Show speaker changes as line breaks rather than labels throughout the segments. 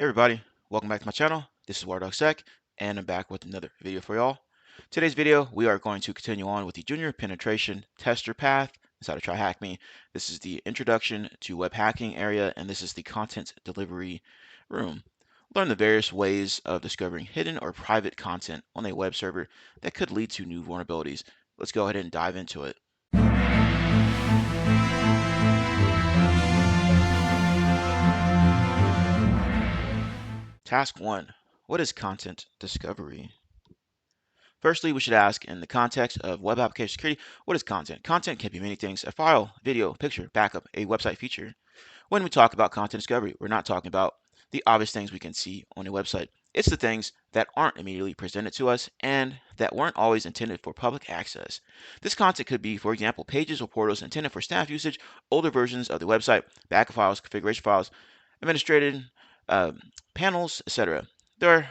Hey everybody, welcome back to my channel. This is WireDogSec, and I'm back with another video for y'all. Today's video, we are going to continue on with the Junior Penetration Tester path inside of TryHackMe. This is the Introduction to Web Hacking area, and this is the Content Delivery room. Learn the various ways of discovering hidden or private content on a web server that could lead to new vulnerabilities. Let's go ahead and dive into it. Task 1. What is content discovery? Firstly, we should ask, in the context of web application security, what is content? Content can be many things: a file, video, picture, backup, a website feature. When we talk about content discovery, we're not talking about the obvious things we can see on a website. It's the things that aren't immediately presented to us and that weren't always intended for public access. This content could be, for example, pages or portals intended for staff usage, older versions of the website, backup files, configuration files, administrated panels, etc. There are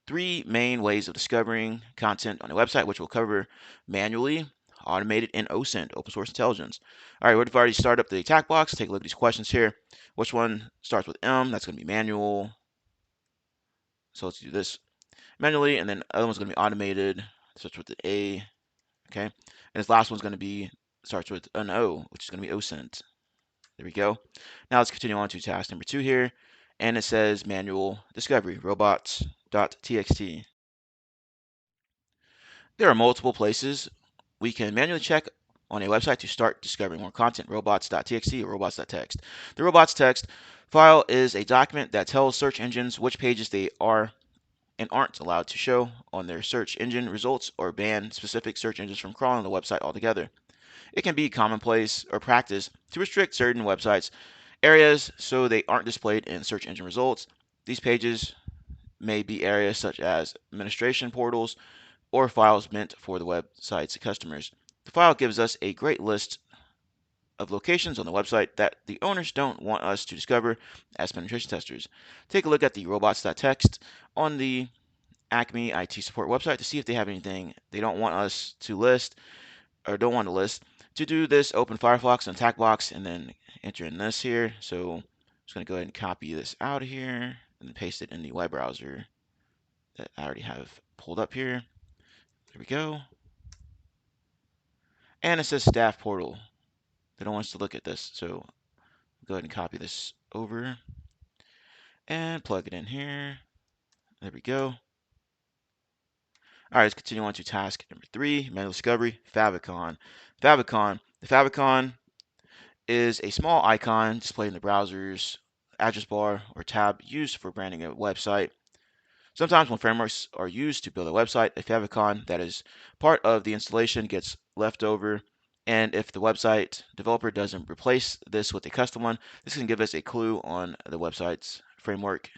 three main ways of discovering content on a website, which we'll cover: manually, automated, and OSINT, open source intelligence. All right, we've already started up the attack box. Take a look at these questions here. Which one starts with M? That's going to be manual. So let's do this manually, and then the other one's going to be automated. Starts with the A. Okay, and this last one's going to be starts with an O, which is going to be OSINT. There we go. Now let's continue on to task number 2 here, and it says manual discovery, robots.txt. There are multiple places we can manually check on a website to start discovering more content: robots.txt or robots.txt. The robots.txt file is a document that tells search engines which pages they are and aren't allowed to show on their search engine results, or ban specific search engines from crawling the website altogether. It can be commonplace or practice to restrict certain websites areas so they aren't displayed in search engine results. These pages may be areas such as administration portals or files meant for the website's customers. The file gives us a great list of locations on the website that the owners don't want us to discover as penetration testers. Take a look at the robots.txt on the Acme IT support website to see if they have anything they don't want us to list or don't want to list. To do this, open Firefox and attack box and then enter in this here. So I'm just going to go ahead and copy this out of here and paste it in the web browser that I already have pulled up here. There we go. And it says staff portal. They don't want us to look at this, so go ahead and copy this over and plug it in here. There we go. All right, let's continue on to task number 3, manual discovery, Favicon. Favicon. The Favicon is a small icon displayed in the browser's address bar or tab used for branding a website. Sometimes when frameworks are used to build a website, a favicon that is part of the installation gets left over, and if the website developer doesn't replace this with a custom one, this can give us a clue on the website's framework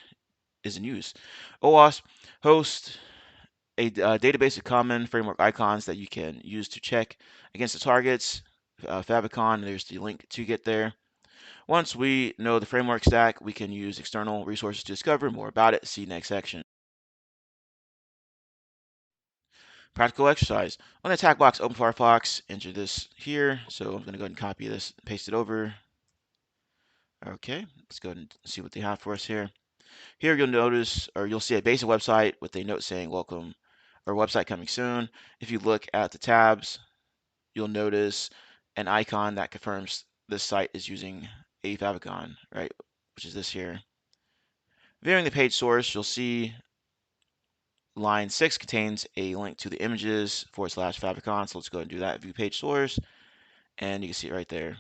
is in use. OWASP hosts a database of common framework icons that you can use to check against the targets. Favicon, there's the link to get there. Once we know the framework stack, we can use external resources to discover more about it. See next section. Practical exercise. On the attack box, open Firefox, enter this here. So I'm going to go ahead and copy this, paste it over. Okay, let's go ahead and see what they have for us here. Here you'll notice, or you'll see a basic website with a note saying welcome or website coming soon. If you look at the tabs, you'll notice an icon that confirms this site is using a favicon, right, which is this here. Viewing the page source, you'll see line 6 contains a link to the images / favicon. So let's go ahead and do that. View page source, and you can see it right there.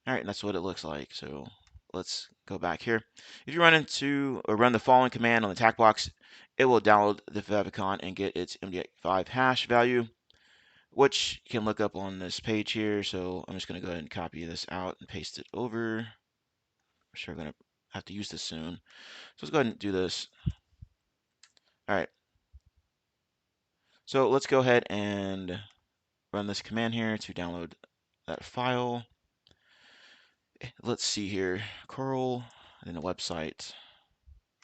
All right, and that's what it looks like. So let's go back here. If you run into or run the following command on the attack box, it will download the favicon and get its MD5 hash value, which you can look up on this page here. So I'm just going to go ahead and copy this out and paste it over. I'm sure I'm going to have to use this soon. So let's go ahead and do this. All right. So let's go ahead and run this command here to download that file. Let's see here, curl, and then the website,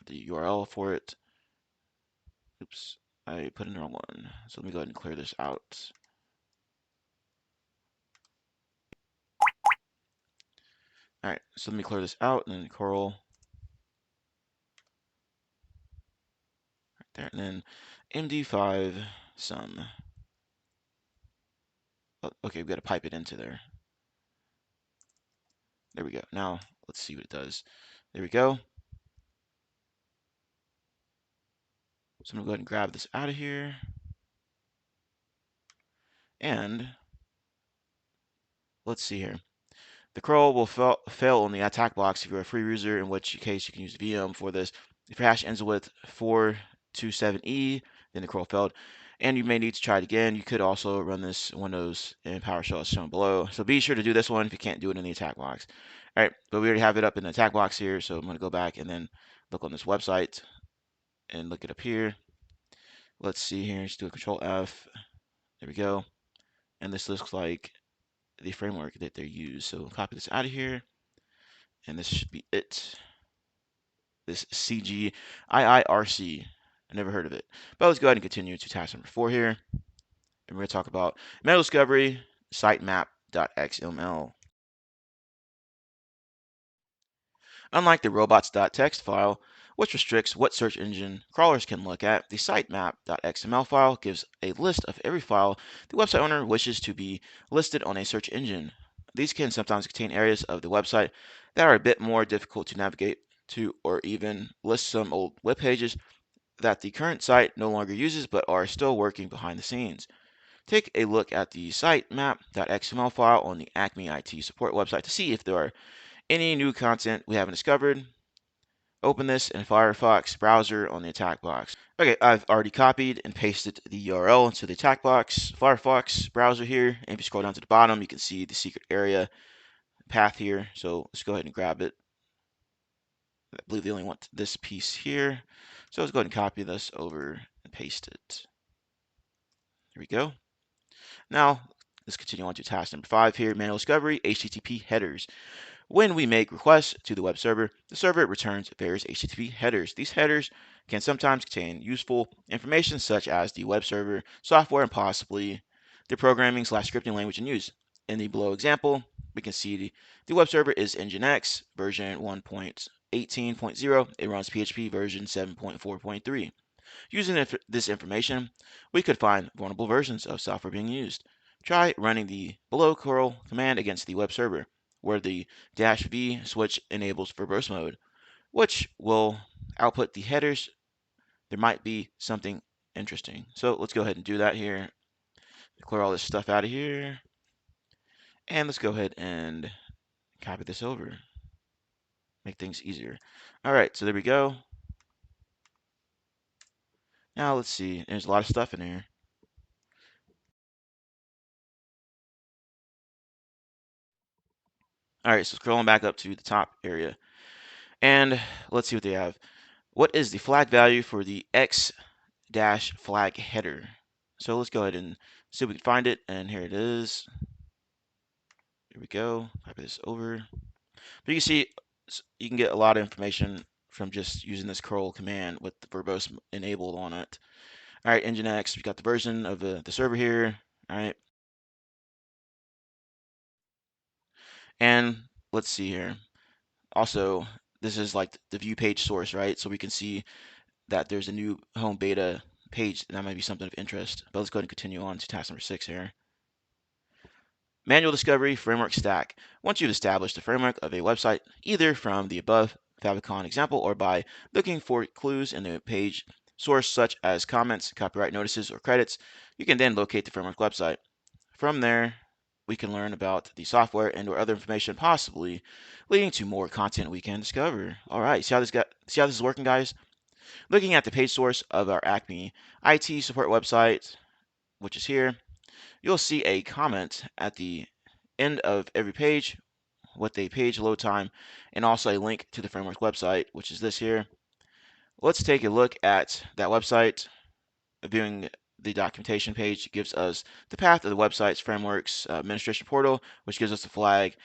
the URL for it. Oops, I put in the wrong one. So let me go ahead and clear this out. All right, so let me clear this out and then curl. there, and then MD5 sum. Oh, okay, we've got to pipe it into there. There we go. Now let's see what it does. There we go. So I'm gonna go ahead and grab this out of here. And let's see here. The curl will fail on the attack box if you're a free user, in which case you can use VM for this. If your hash ends with 427E, then the curl failed. And you may need to try it again. You could also run this Windows and PowerShell as shown below. So be sure to do this one if you can't do it in the attack box. All right, but we already have it up in the attack box here, so I'm going to go back and then look on this website and look it up here. Let's see here. Just do a Control F. There we go. And this looks like the framework that they use. So copy this out of here, and this should be it. This CGIIRC. I never heard of it. But let's go ahead and continue to task number 4 here. And we're going to talk about manual discovery, sitemap.xml. Unlike the robots.txt file, which restricts what search engine crawlers can look at, the sitemap.xml file gives a list of every file the website owner wishes to be listed on a search engine. These can sometimes contain areas of the website that are a bit more difficult to navigate to, or even list some old web pages that the current site no longer uses but are still working behind the scenes. Take a look at the sitemap.xml file on the Acme IT support website to see if there are any new content we haven't discovered. Open this in Firefox browser on the attack box. Okay, I've already copied and pasted the URL into the attack box, Firefox browser here. And if you scroll down to the bottom, you can see the secret area path here. So let's go ahead and grab it. I believe they only want this piece here. So let's go ahead and copy this over and paste it. There we go. Now, let's continue on to task number 5 here, manual discovery, HTTP headers. When we make requests to the web server, the server returns various HTTP headers. These headers can sometimes contain useful information such as the web server, software, and possibly the programming/scripting language in use. In the below example, we can see the web server is Nginx version 1.18.0. It runs PHP version 7.4.3. Using this information, we could find vulnerable versions of software being used. Try running the below curl command against the web server, where the -v switch enables verbose mode, which will output the headers. There might be something interesting. So let's go ahead and do that here. Clear all this stuff out of here. And let's go ahead and copy this over. Make things easier. All right, so there we go. Now let's see. There's a lot of stuff in here. All right, so scrolling back up to the top area. And let's see what they have. What is the flag value for the X-flag header? So let's go ahead and see if we can find it. And here it is. Here we go. Copy this over. But you can see you can get a lot of information from just using this curl command with the verbose enabled on it. All right, Nginx, we got the version of the server here. All right. And let's see here. Also, this is like the view page source, right? So we can see that there's a new home beta page that might be something of interest. But let's go ahead and continue on to task number 6 here. Manual discovery framework stack. Once you've established the framework of a website, either from the above Favicon example or by looking for clues in the page source such as comments, copyright notices, or credits, you can then locate the framework website. From there, we can learn about the software and or other information, possibly leading to more content we can discover. All right, see how this is working, guys? Looking at the page source of our Acme IT support website, which is here, you'll see a comment at the end of every page with a page load time and also a link to the framework website, which is this here. Let's take a look at that website. Viewing the documentation page gives us the path of the website's frameworks administration portal, which gives us the flag.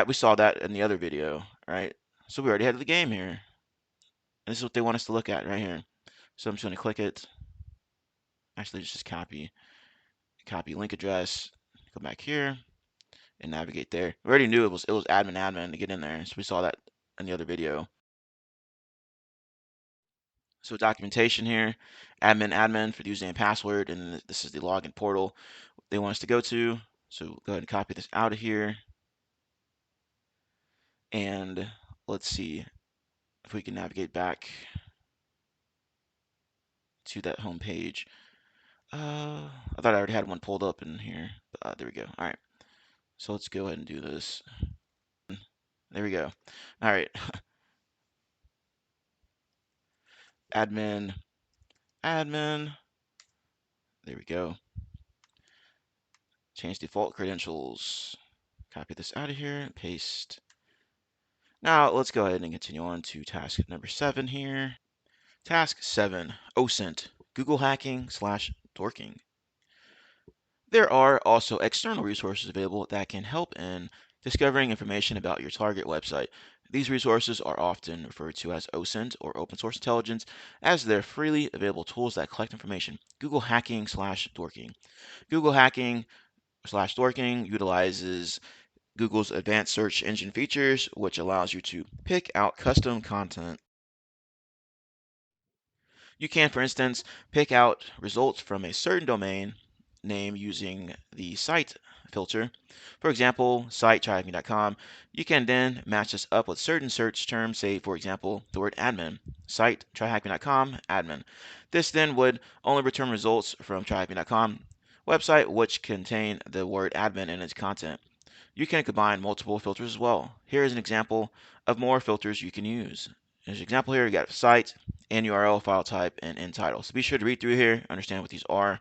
We saw that in the other video, right? So we already had the game here. And this is what they want us to look at right here. So I'm just going to click it. Actually, just copy link address, go back here and navigate there. We already knew it was admin to get in there, so we saw that in the other video. So documentation here, admin for the username and password, and then this is the login portal they want us to go to. So go ahead and copy this out of here. And let's see if we can navigate back to that home page. I thought I already had one pulled up in here, but there we go. All right, so let's go ahead and do this. There we go. All right, admin. There we go. Change default credentials. Copy this out of here and paste. Now let's go ahead and continue on to task number 7 here. Task 7, OSINT, Google hacking / dorking. There are also external resources available that can help in discovering information about your target website. These resources are often referred to as OSINT or open source intelligence, as they're freely available tools that collect information. Google hacking / dorking. Google hacking / dorking utilizes Google's advanced search engine features, which allows you to pick out custom content. You can, for instance, pick out results from a certain domain name using the site filter. For example, site TryHackMe.com. You can then match this up with certain search terms, say, for example, the word admin. Site TryHackMe.com, admin. This then would only return results from TryHackMe.com website which contain the word admin in its content. You can combine multiple filters as well. Here is an example of more filters you can use. There's an example here, you got site, and URL, file type, and end title. So be sure to read through here, understand what these are.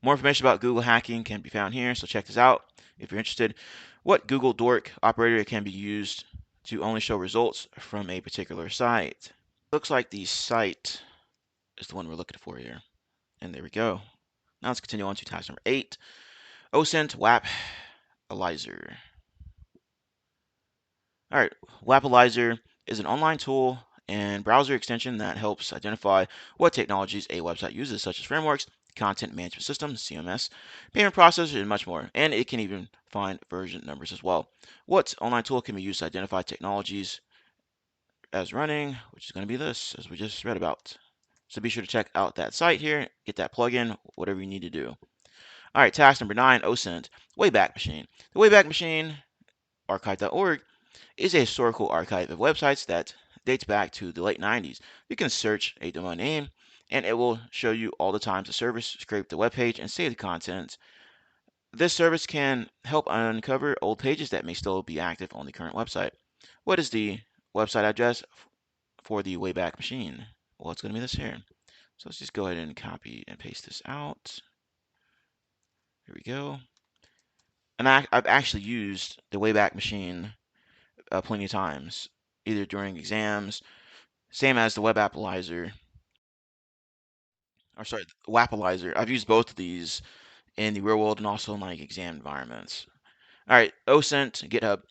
More information about Google hacking can be found here, so check this out if you're interested. What Google Dork operator can be used to only show results from a particular site. Looks like the site is the one we're looking for here. And there we go. Now let's continue on to task number 8. OSINT WAP Elizer. All right, WAPalizer is an online tool and browser extension that helps identify what technologies a website uses, such as frameworks, content management systems, CMS, payment processors, and much more. And it can even find version numbers as well. What online tool can be used to identify technologies as running, which is going to be this, as we just read about. So be sure to check out that site here, get that plugin, whatever you need to do. All right, task number 9, OSINT, Wayback Machine. The Wayback Machine, archive.org, is a historical archive of websites that dates back to the late 90s. You can search a domain name and it will show you all the times the service scraped the web page and saved the content. This service can help uncover old pages that may still be active on the current website. What is the website address for the Wayback Machine? Well, it's going to be this here. So let's just go ahead and copy and paste this out. Here we go. And I've actually used the Wayback Machine plenty of times, either during exams, same as the WebAppalizer, or sorry, WAPalizer. I've used both of these in the real world and also in like exam environments. All right, OSINT, GitHub.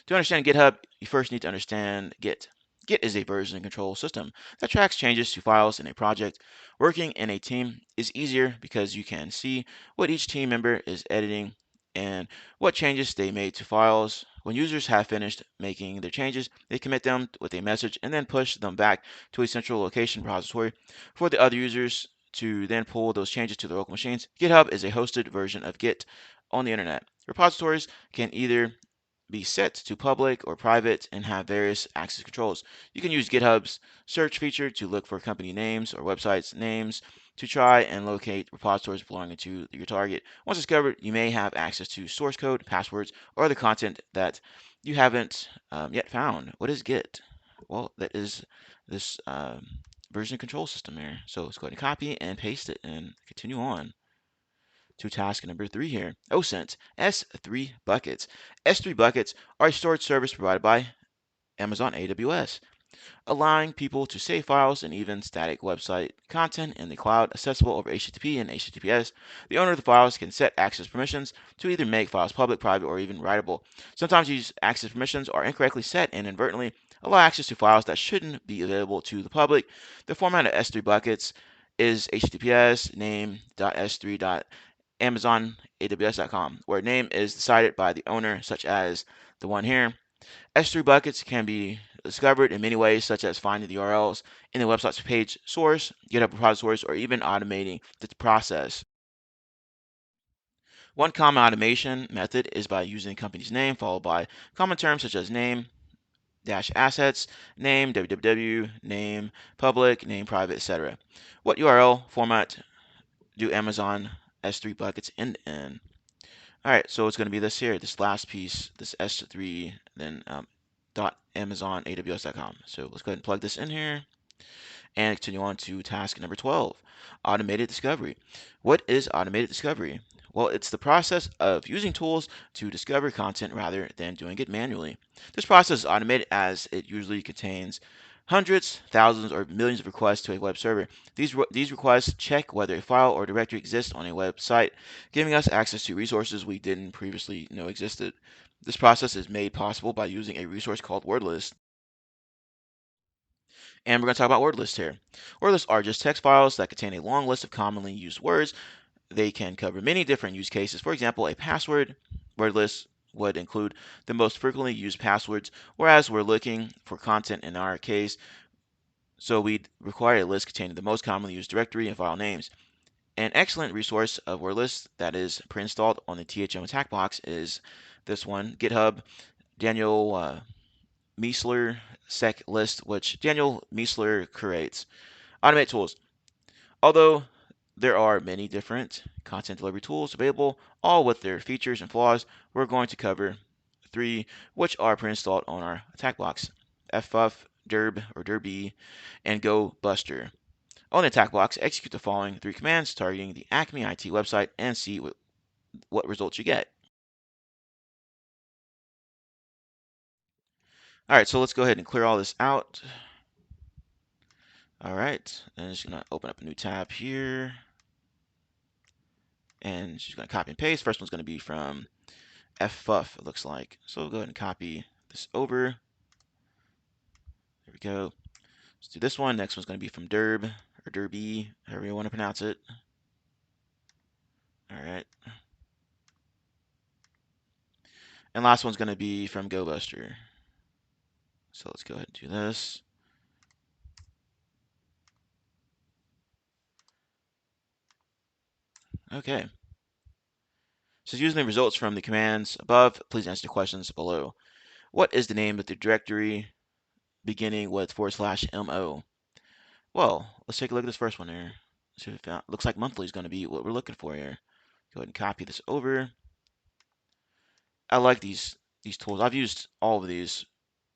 To understand GitHub, you first need to understand Git. Git is a version control system that tracks changes to files in a project. Working in a team is easier because you can see what each team member is editing and what changes they made to files. When users have finished making their changes, they commit them with a message and then push them back to a central location repository for the other users to then pull those changes to their local machines. GitHub is a hosted version of Git on the internet. Repositories can either be set to public or private and have various access controls. You can use GitHub's search feature to look for company names or websites names to try and locate repositories belonging to your target. Once discovered, you may have access to source code, passwords, or other content that you haven't yet found. What is Git? Well, that is this version control system here. So let's go ahead and copy and paste it and continue on to task number 3 here. OSINT, S3 buckets. S3 buckets are a storage service provided by Amazon AWS, allowing people to save files and even static website content in the cloud accessible over HTTP and HTTPS. The owner of the files can set access permissions to either make files public, private, or even writable. Sometimes these access permissions are incorrectly set and inadvertently allow access to files that shouldn't be available to the public. The format of S3 buckets is HTTPS name.s3. Amazon AWS.com, where name is decided by the owner, such as the one here. S3 buckets can be discovered in many ways, such as finding the URLs in the website's page source, GitHub repositories, or even automating the process. One common automation method is by using the company's name followed by common terms such as name, dash assets, name, www, name, public, name, private, etc. What URL format do Amazon S3 buckets end in? All right, so it's going to be this here, this last piece, this S3, then .amazon aws.com. So let's go ahead and plug this in here and continue on to task number 12, automated discovery. What is automated discovery? Well, it's the process of using tools to discover content rather than doing it manually. This process is automated as it usually contains hundreds, thousands, or millions of requests to a web server. These requests check whether a file or directory exists on a website, giving us access to resources we didn't previously know existed. This process is made possible by using a resource called word list. And we're going to talk about word lists here. Word lists are just text files that contain a long list of commonly used words. They can cover many different use cases. For example, a password word list would include the most frequently used passwords, whereas we're looking for content in our case, so we require a list containing the most commonly used directory and file names. An excellent resource of word lists that is pre-installed on the THM attack box is this one, GitHub, Daniel Miessler sec list, which Daniel Miessler creates. Automate tools. Although there are many different content delivery tools available, all with their features and flaws, we're going to cover 3 which are pre-installed on our attack box: FFuff, Derb or Derby, and GoBuster. On the attack box, execute the following 3 commands targeting the Acme IT website and see what results you get. All right, so let's go ahead and clear all this out. All right, and I'm just gonna open up a new tab here, and she's gonna copy and paste. First one's gonna be from FFuff, it looks like. So we'll go ahead and copy this over. There we go. Let's do this one. Next one's gonna be from Derb or Derby, however you want to pronounce it. All right. And last one's gonna be from GoBuster. So let's go ahead and do this. Okay. So using the results from the commands above, please answer the questions below. What is the name of the directory beginning with /mo? Well, let's take a look at this first one here. See if it looks like monthly is going to be what we're looking for here. Go ahead and copy this over. I like these tools. I've used all of these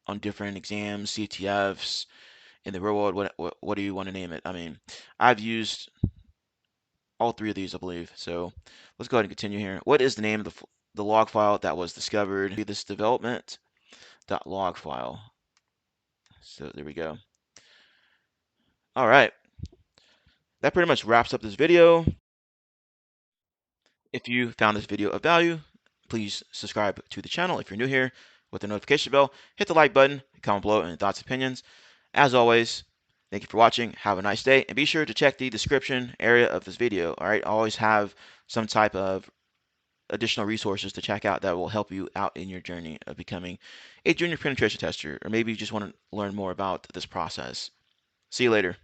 on different exams, CTFs, in the real world, what do you want to name it? I mean, I've used all 3 of these, I believe. So let's go ahead and continue here. What is the name of the log file that was discovered? This development.log file. So there we go. All right. That pretty much wraps up this video. If you found this video of value, please subscribe to the channel. If you're new here, with the notification bell, hit the like button, comment below any thoughts, opinions. As always, thank you for watching. Have a nice day, and be sure to check the description area of this video. All right, I always have some type of additional resources to check out that will help you out in your journey of becoming a junior penetration tester, or maybe you just want to learn more about this process. See you later.